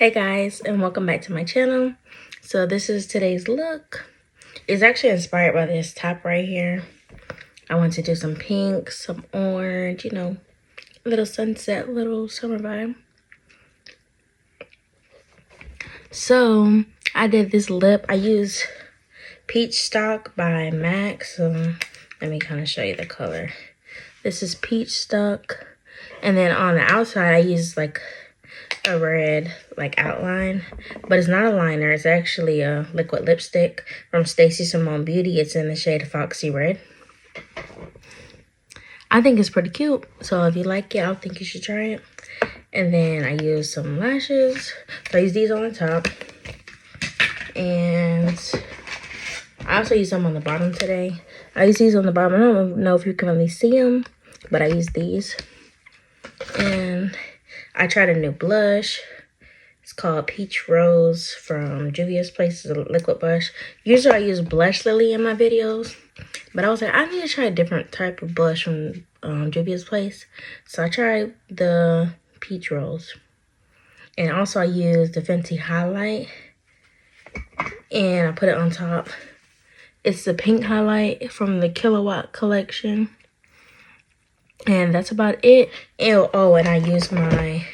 Hey guys, and welcome back to my channel. So this is today's look. It's actually inspired by this top right here. I want to do some pink, some orange, you know, little sunset, little summer vibe. So I did this lip. I used Peach Stock by MAC. So let me kind of show you the color. This is Peach Stock. And then on the outside, I used like a red like outline, but it's not a liner. It's actually a liquid lipstick from Stacey Simone Beauty. It's in the shade Foxy Red. I think it's pretty cute, so if you like it, I think you should try it. And then I used some lashes. So I used these on the top, and I also used some on the bottom today. I used these on the bottom. I don't know if you can really see them, but I used these. And I tried a new blush. It's called Peach Rose from Juvia's Place. It's a liquid blush. Usually I use Blush Lily in my videos, but I was like, I need to try a different type of blush from Juvia's Place. So I tried the Peach Rose. And also I used the Fenty Highlight, and I put it on top. It's the pink highlight from the Kilowatt collection. And that's about it. Oh, and I used my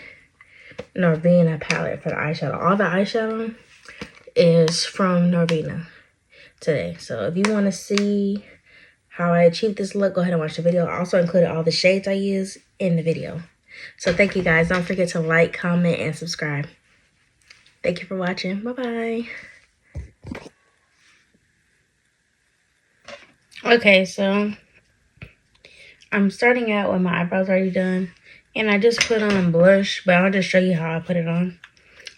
Norvina palette for the eyeshadow. All the eyeshadow is from Norvina today. So if you want to see how I achieved this look, go ahead and watch the video. I also included all the shades I use in the video. So thank you guys. Don't forget to like, comment, and subscribe. Thank you for watching. Bye-bye. Okay, so I'm starting out with my eyebrows already done. And I just put on blush, but I'll just show you how I put it on.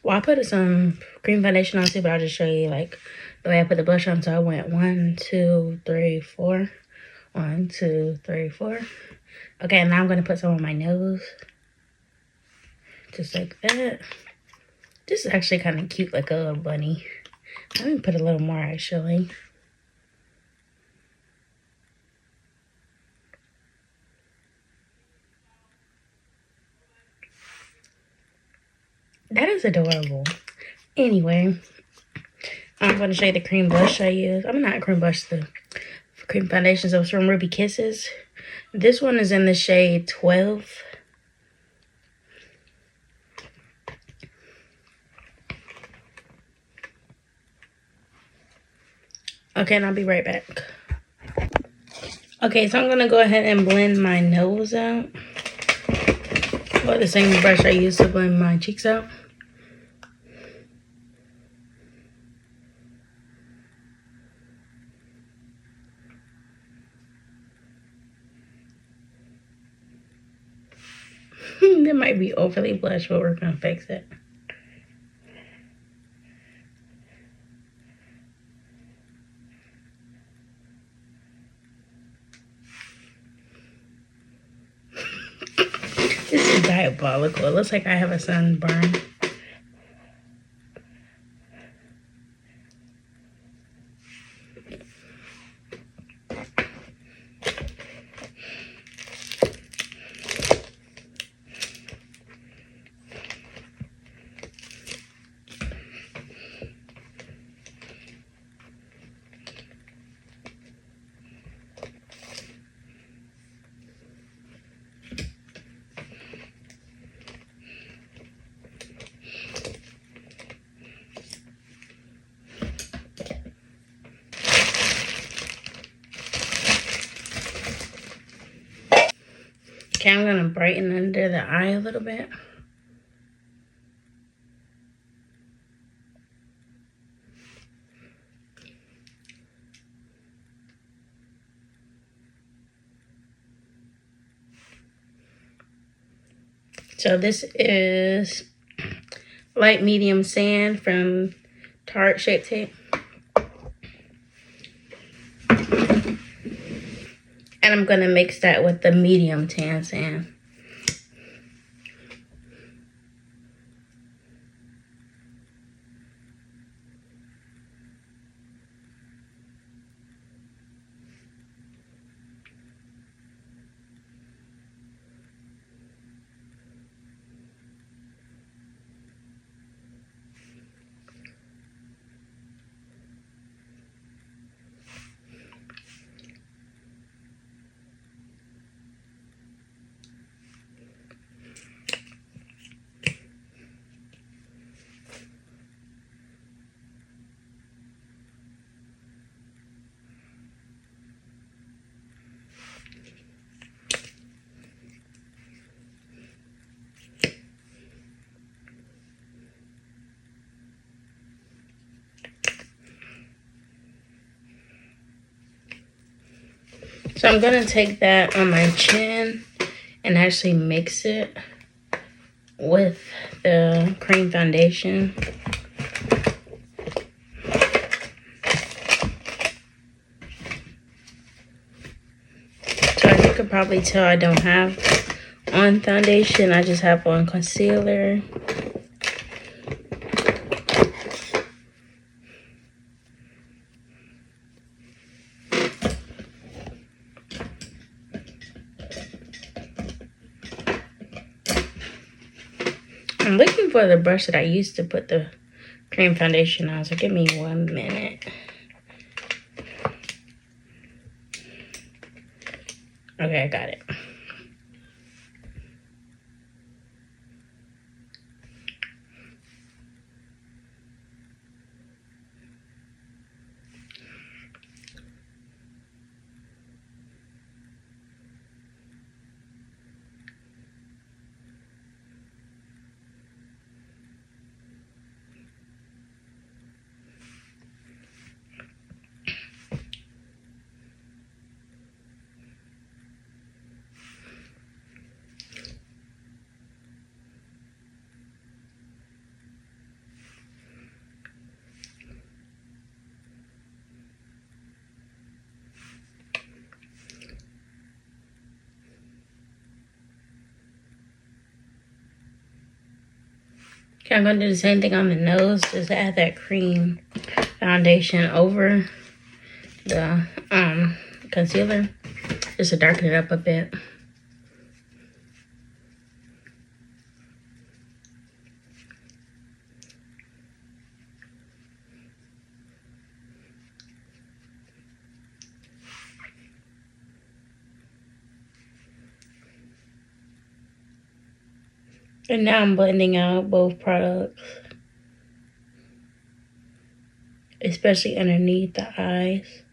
Well, I put some cream foundation on too, but I'll just show you like the way I put the blush on. So I went 1, 2, 3, 4. 1, 2, 3, 4. Okay, now I'm going to put some on my nose. Just like that. This is actually kind of cute, like a little bunny. I'm going to put a little more actually. That is adorable. Anyway, I'm going to show you the cream blush I use. I'm not cream blush, the cream foundation. So it's from Ruby Kisses. This one is in the shade 12. Okay, and I'll be right back. Okay, so I'm going to go ahead and blend my nose out. Or the same brush I used to blend my cheeks out. That might be overly blush, but we're going to fix it. This is diabolical. It looks like I have a sunburn. Okay, I'm going to brighten under the eye a little bit. So this is light medium sand from Tarte Shape Tape. And I'm going to mix that with the medium tan sand. So I'm going to take that on my chin and actually mix it with the cream foundation. So as you can probably tell, I don't have on foundation. I just have on concealer. I'm looking for the brush that I used to put the cream foundation on, so give me 1 minute. Okay, I got it. Okay, I'm going to do the same thing on the nose. Just add that cream foundation over the concealer, just to darken it up a bit. And now I'm blending out both products, especially underneath the eyes.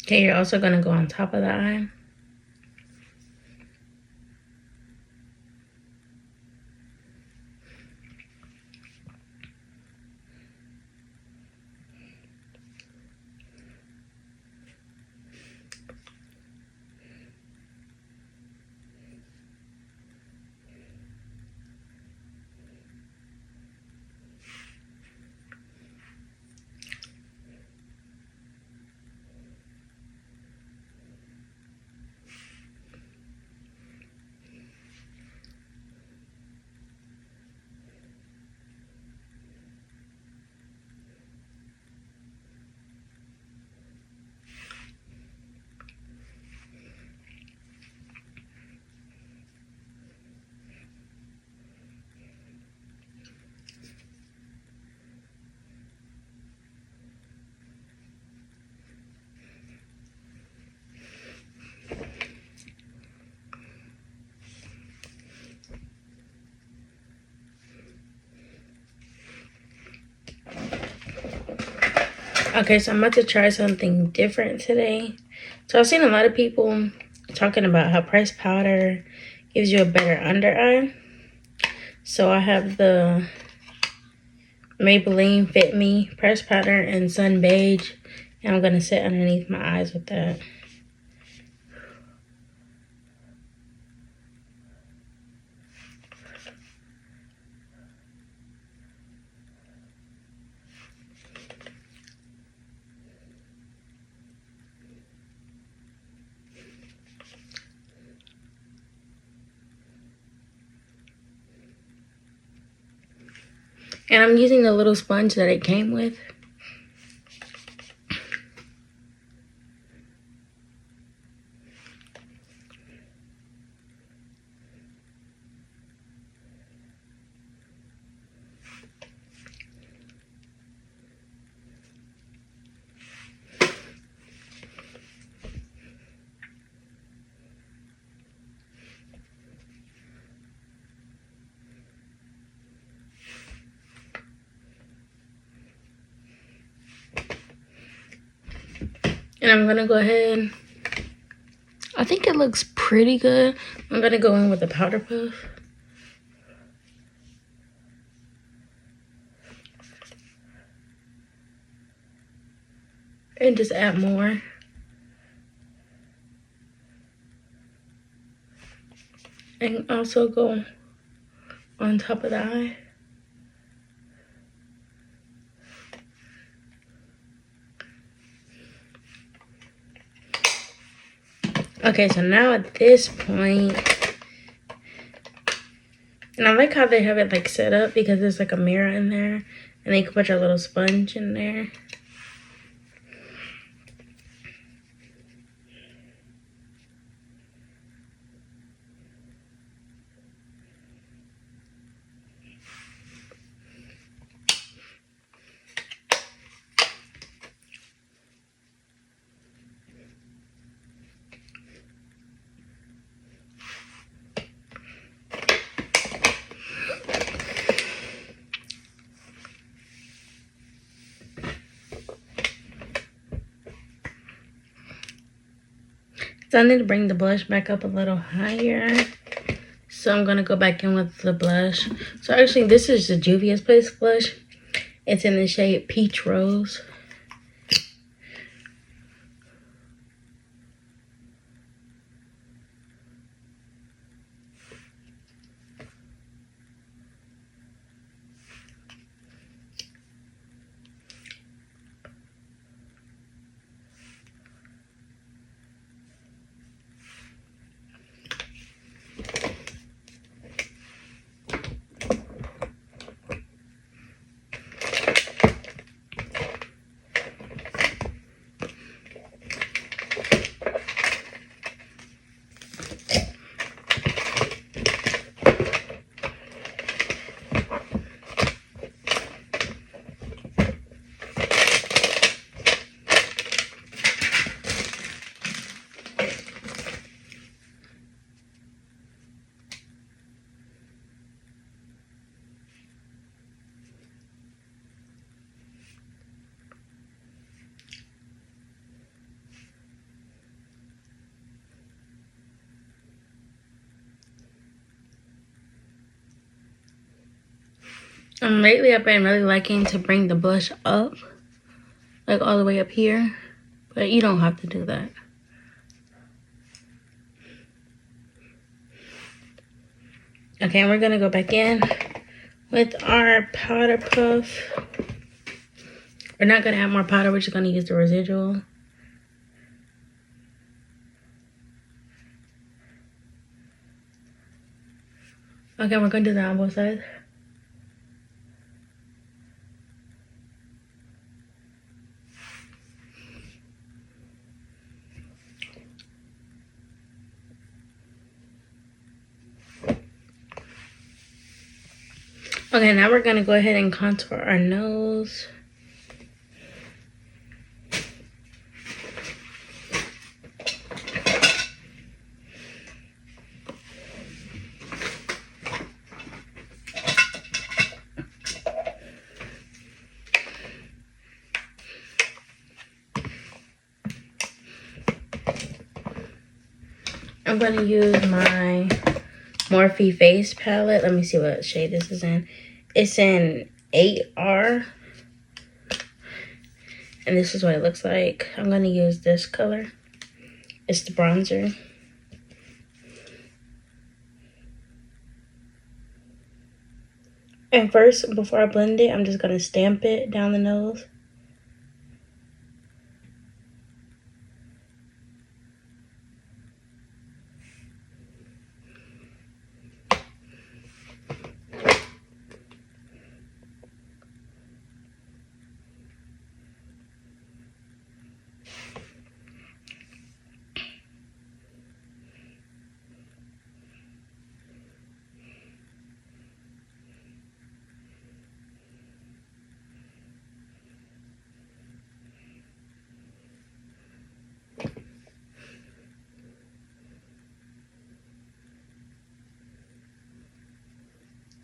Okay, you're also going to go on top of the eye. Okay, so I'm about to try something different today. So I've seen a lot of people talking about how pressed powder gives you a better under eye. So I have the Maybelline Fit Me pressed powder in Sun Beige, and I'm going to sit underneath my eyes with that. And I'm using the little sponge that it came with. And I'm gonna go ahead. I think it looks pretty good. I'm gonna go in with the powder puff. And just add more. And also go on top of the eye. Okay, so now at this point, and I like how they have it like set up because there's like a mirror in there, and they can put your little sponge in there. So I need to bring the blush back up a little higher. So I'm gonna go back in with the blush. So actually this is the Juvia's Place blush. It's in the shade Peach Rose. Lately I've been really liking to bring the blush up, like all the way up here, but you don't have to do that. Okay, and we're gonna go back in with our powder puff. We're not gonna add more powder, we're just gonna use the residual. Okay, we're gonna do that on both sides. Okay, now we're gonna go ahead and contour our nose. I'm gonna use my Morphe face palette. Let me see what shade this is in. It's in 8R. And this is what it looks like. I'm gonna use this color. It's the bronzer. And first, before I blend it, I'm just gonna stamp it down the nose.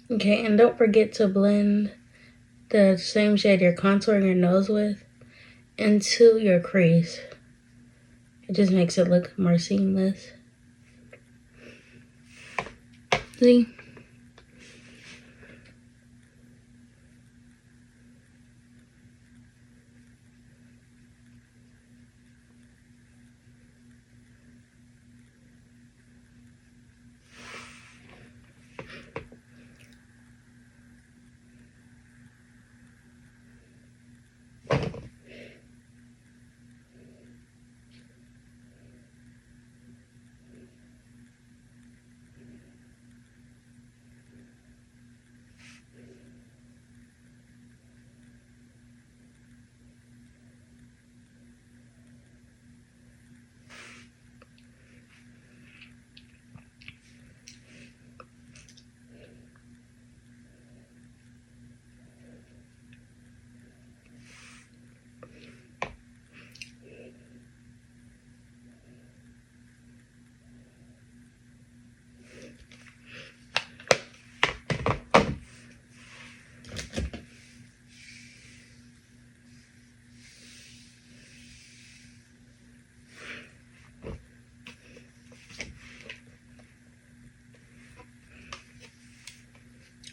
Okay, and don't forget to blend the same shade you're contouring your nose with into your crease. It just makes it look more seamless. See?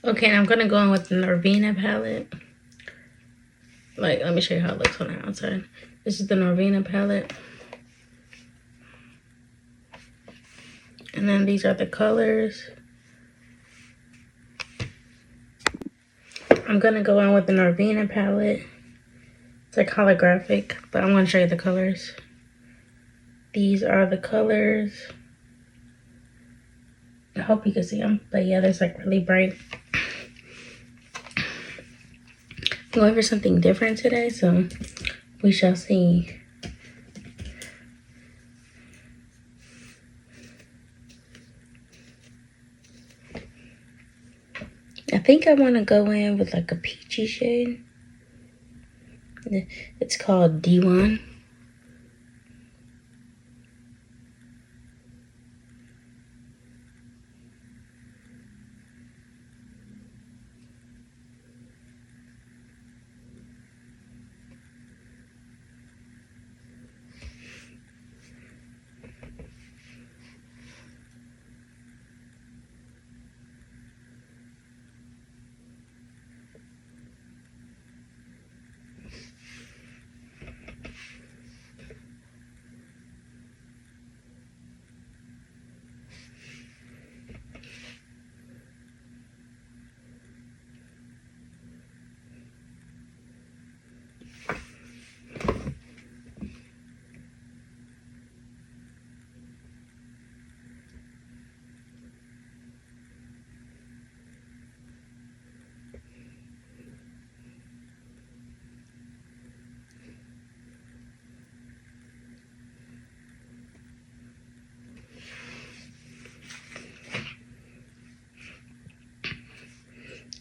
Okay, and I'm gonna go in with the Norvina palette. Like, let me show you how it looks on the outside. This is the Norvina palette. And then these are the colors. I'm gonna go in with the Norvina palette. It's like holographic, but I'm gonna show you the colors. These are the colors. I hope you can see them, but yeah, there's like really bright. I'm going for something different today, so we shall see. I think I want to go in with like a peachy shade. It's called D1.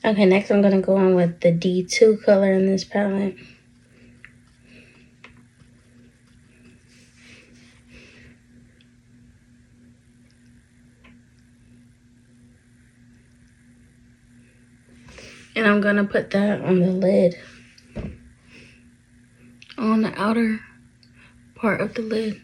Okay, next I'm going to go on with the D2 color in this palette. And I'm going to put that on the lid. On the outer part of the lid.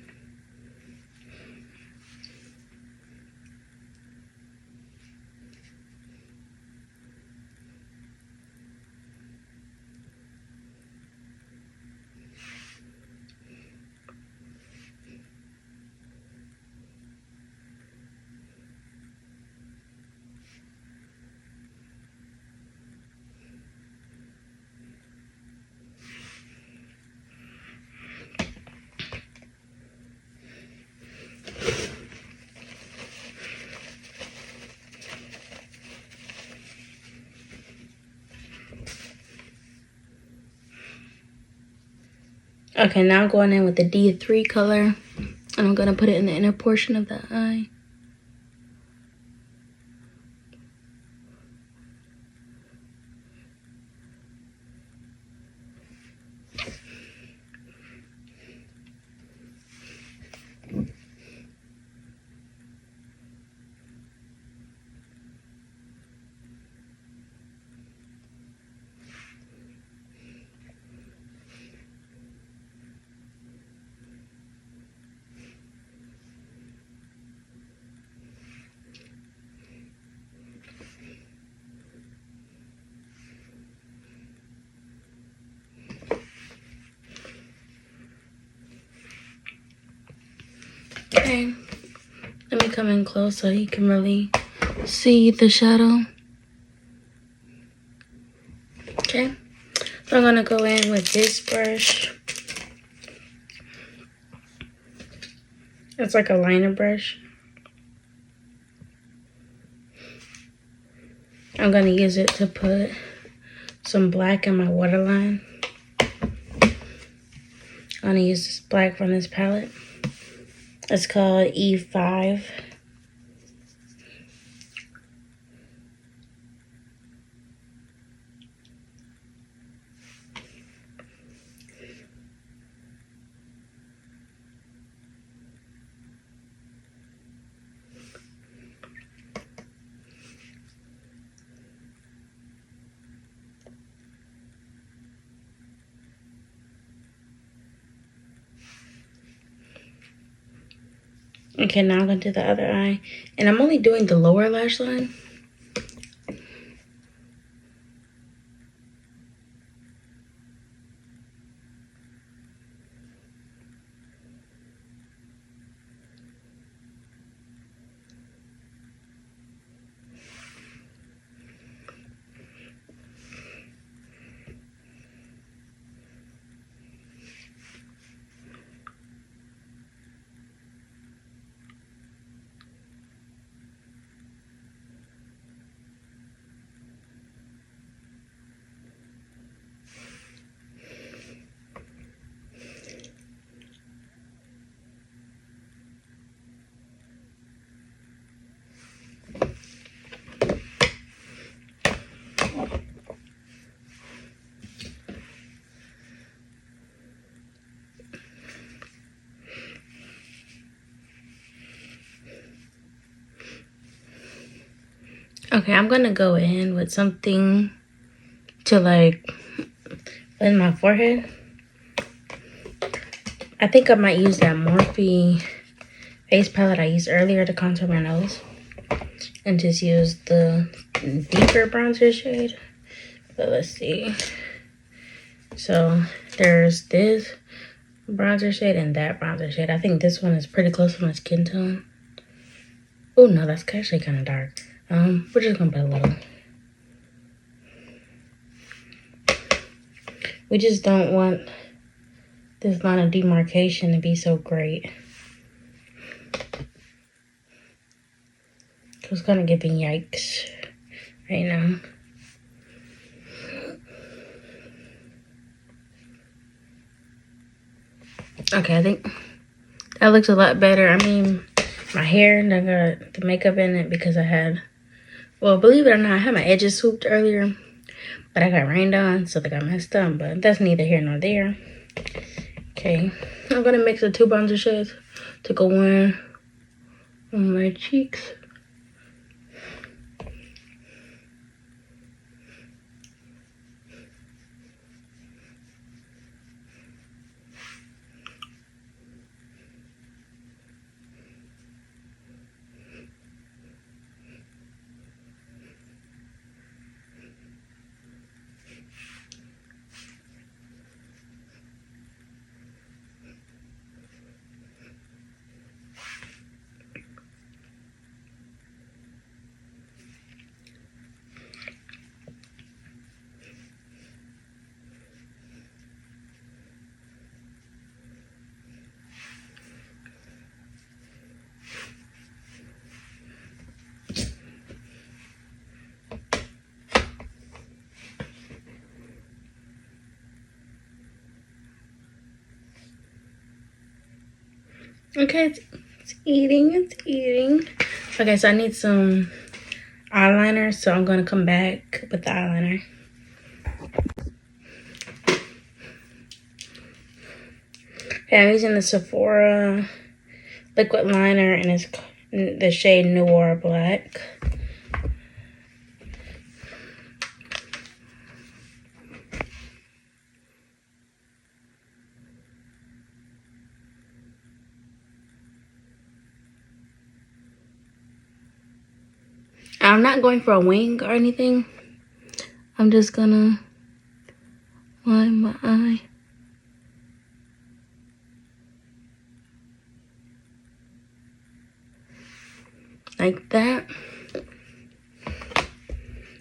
Okay, now I'm going in with the D3 color. And I'm going to put it in the inner portion of the eye. Okay, let me come in close so you can really see the shadow. Okay, so I'm gonna go in with this brush. It's like a liner brush. I'm gonna use it to put some black in my waterline. I'm gonna use this black from this palette. It's called E5. Okay, now I'm gonna do the other eye. And I'm only doing the lower lash line. Okay, I'm gonna go in with something to like in my forehead. I think I might use that Morphe face palette I used earlier to contour my nose. And just use the deeper bronzer shade. But let's see. So there's this bronzer shade and that bronzer shade. I think this one is pretty close to my skin tone. Oh no, that's actually kind of dark. We're just gonna put a little. We just don't want this line of demarcation to be so great. It's kind of giving yikes right now. Okay, I think that looks a lot better. I mean, my hair, I got the makeup in it because I had, well, believe it or not, I had my edges swooped earlier, but I got rained on, so they got messed up, but that's neither here nor there. Okay, I'm gonna mix the two bronzer shades to go in on my cheeks. Okay, it's eating. Okay, so I need some eyeliner, so I'm gonna come back with the eyeliner. Okay, I'm using the Sephora liquid liner, and it's the shade Noir Black. I'm not going for a wing or anything. I'm just gonna line my eye. like that.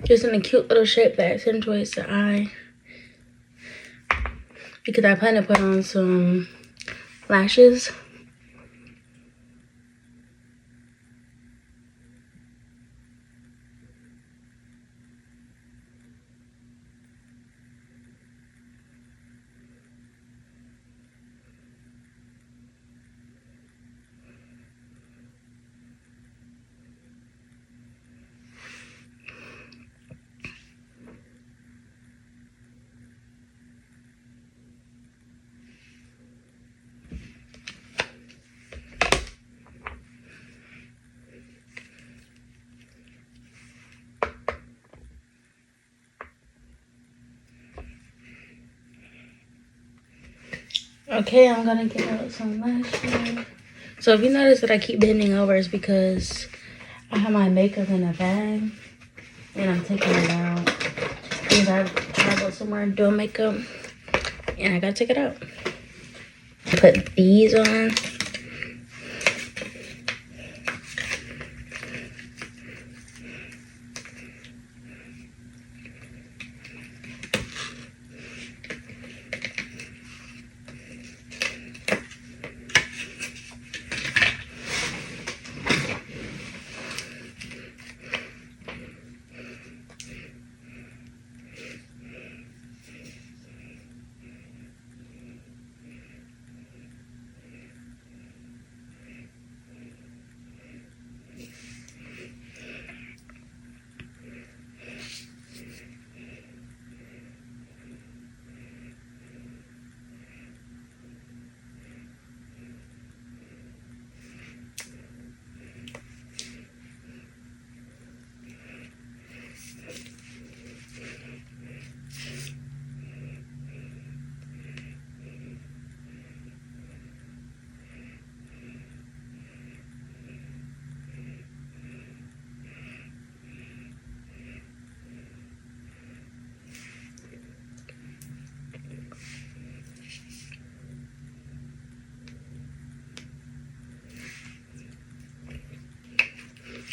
Just in a cute little shape that accentuates the eye. Because I plan to put on some lashes. Okay, I'm gonna get out some lashes. So if you notice that I keep bending over, it's because I have my makeup in a bag and I'm taking it out because I traveled somewhere doing makeup and I gotta take it out. Put these on.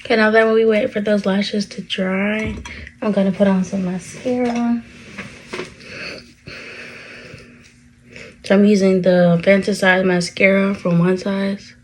Okay, now that we wait for those lashes to dry, I'm gonna put on some mascara. So I'm using the Fantasize mascara from One Size.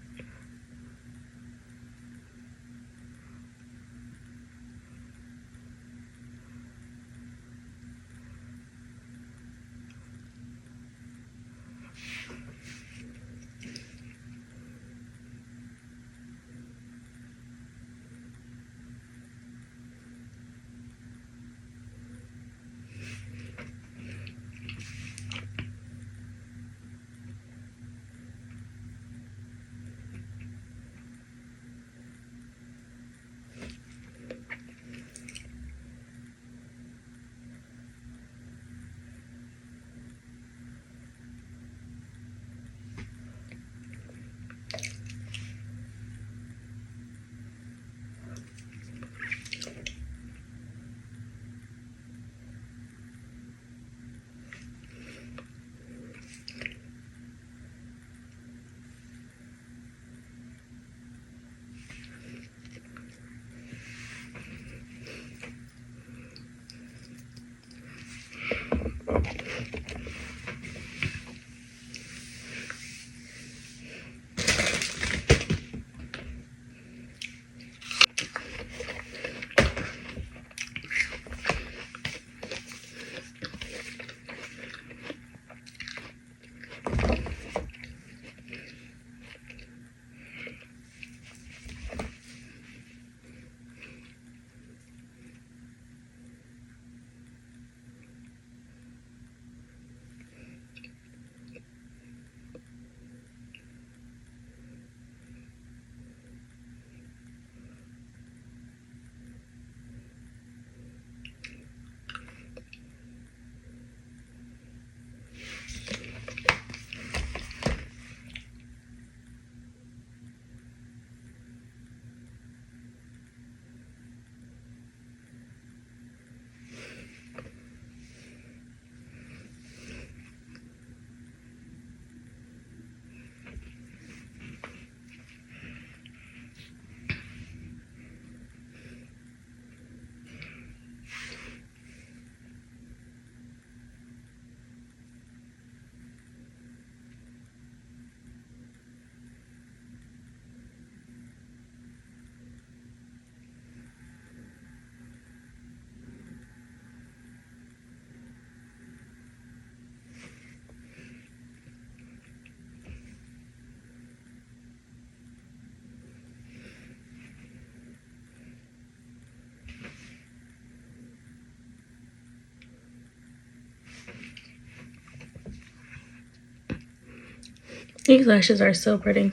These lashes are so pretty.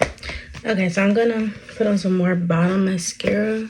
Okay, so I'm gonna put on some more bottom mascara.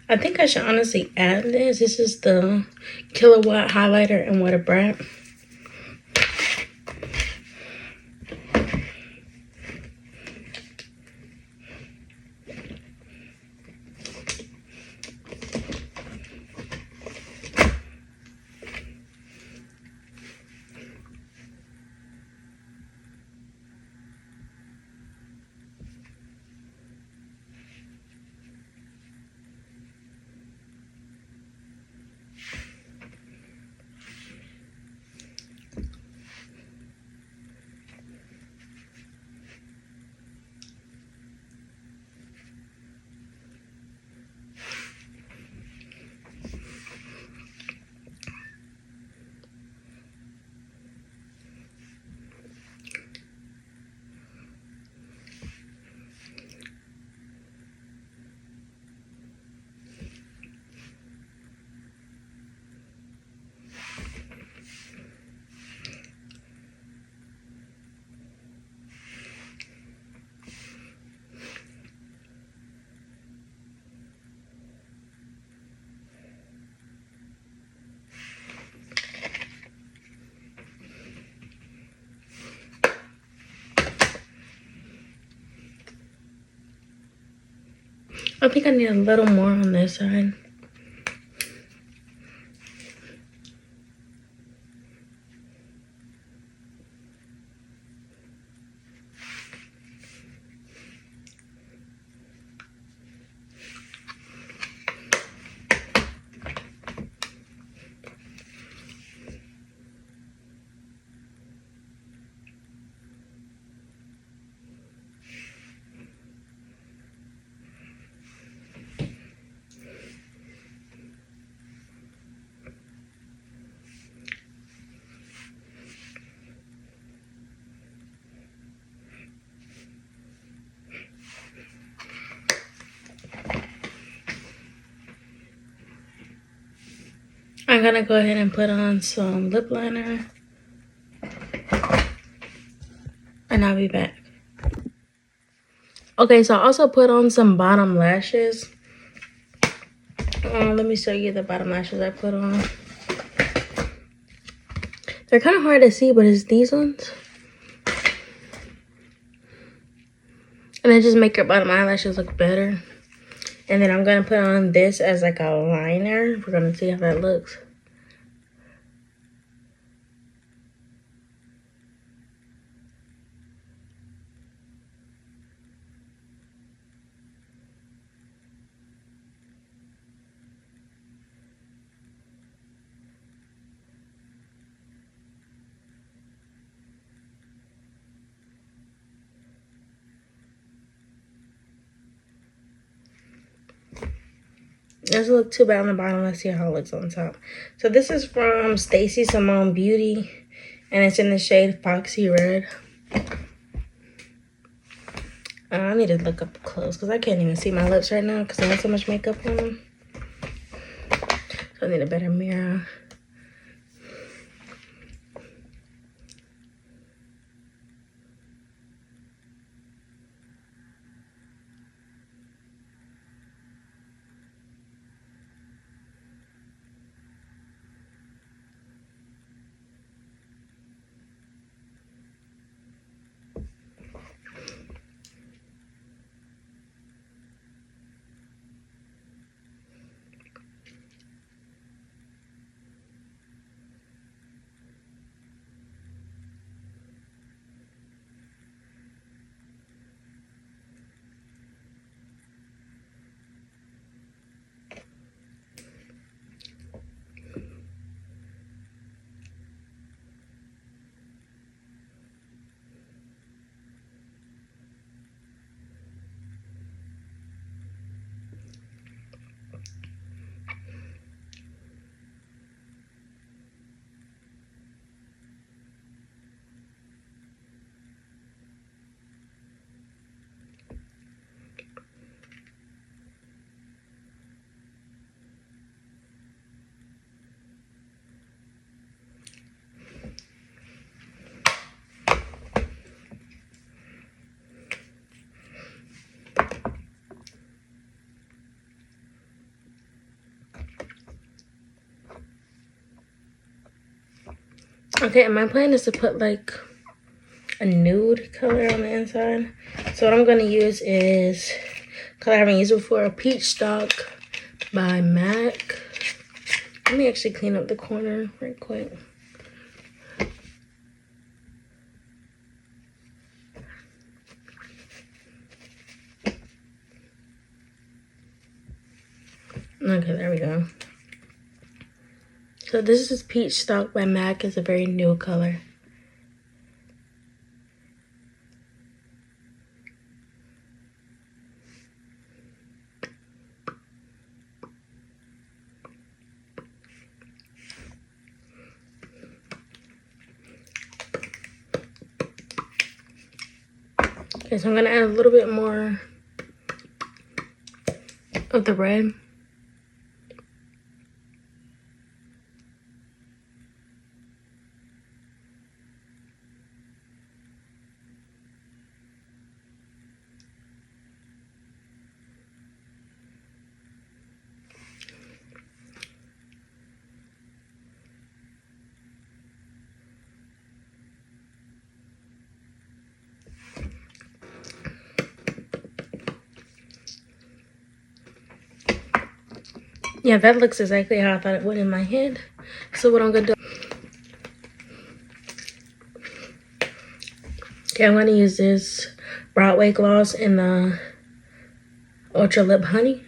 I think I should honestly add this. This is the Kilowatt highlighter and What a Brat. I think I need a little more on this side. I'm gonna go ahead and put on some lip liner. And I'll be back. Okay, so I also put on some bottom lashes. Let me show you the bottom lashes I put on. They're kind of hard to see, but it's these ones. And they just make your bottom eyelashes look better. And then I'm going to put on this as like a liner. We're going to see how that looks. Doesn't look too bad on the bottom. Let's see how it looks on top. So this is from Stacy Simone Beauty, and it's in the shade Foxy Red. I need to look up close because I can't even see my lips right now because I have so much makeup on them. So I need a better mirror. Okay, and my plan is to put like a nude color on the inside. So what I'm gonna use is color I haven't used before, a Peach Stock by MAC. Let me actually clean up the corner right quick. Okay, there we go. So this is Peach Stock by MAC. It's a very new color. Okay, so I'm gonna add a little bit more of the red. Yeah, that looks exactly how I thought it would in my head. So what I'm gonna do, okay, I'm gonna use this Broadway gloss in the Ultra Lip Honey.